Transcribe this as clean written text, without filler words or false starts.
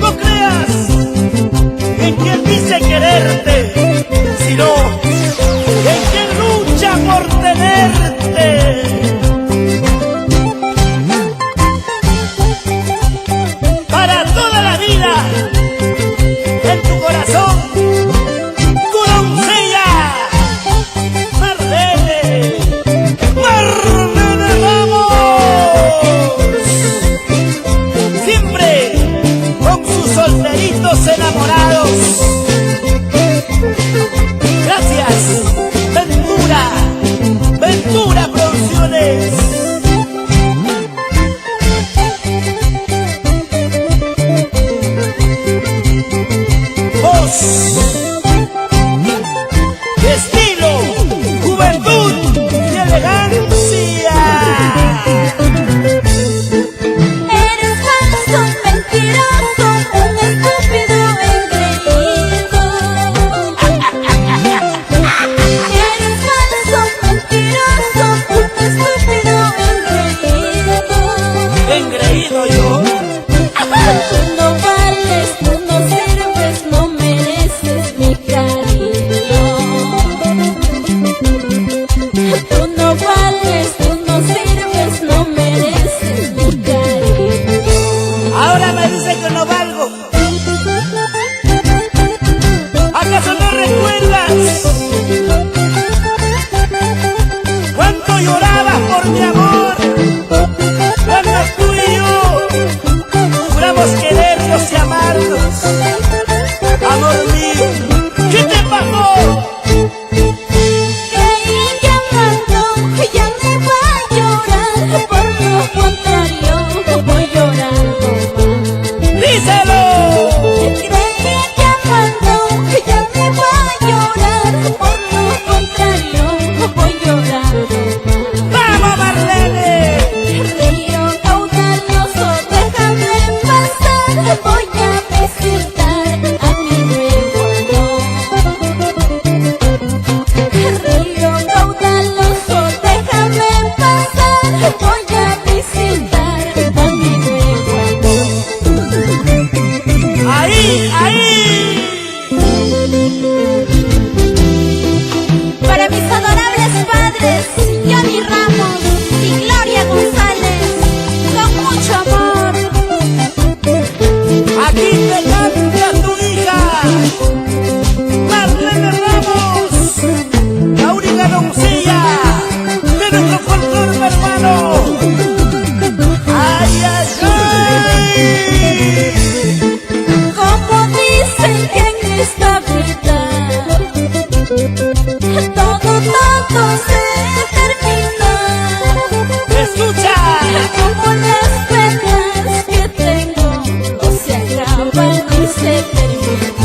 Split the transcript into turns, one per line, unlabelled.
No creas en quien dice quererte, sino en quien lucha por tenerte. Para toda la vida, en tu corazón, tu doncella, Marlene, Marlene Ramos. Siempre con sus solteritos enamorados. Gracias, Ventura, Ventura Producciones. Estilo, juventud y elegancia.
Eres falso, mentiroso, un estúpido engreído. Eres falso, mentiroso, un estúpido engreído.
Engreído yo.
Tú no vales, tú no sirves, no mereces mi cariño. Tú no vales, tú no sirves, no mereces mi cariño.
Ahora me dice que no valgo. ¿Acaso no recuerdas cuánto llorabas por mi amor? Cuando tú y yo juramos querernos y amarnos. Amor mío, ¿qué te pasó?
Creí que amando ya me va a llorar, por lo contrario voy llorando más.
¡Díselo!
Creí que amando ya me va a llorar, por lo contrario voy llorando más.
¡Vamos, Marlene!
Río caudaloso, déjame pasar, voy a visitar a mi nuevo amor. Río caudaloso, déjame pasar, voy a visitar a mi nuevo amor.
¡Ahí, ahí!
Para mis adorables padres, Johnny Ramos y Gloria González, con mucho amor.
Aquí te canta tu hija, Marlene Ramos, la única doncella de nuestro folclore hermano. ¡Ay, ay, ay!
Como dicen que en esta vida todo se termina,
¡Escucha!
como las penas que tengo no se acaban ni se terminan.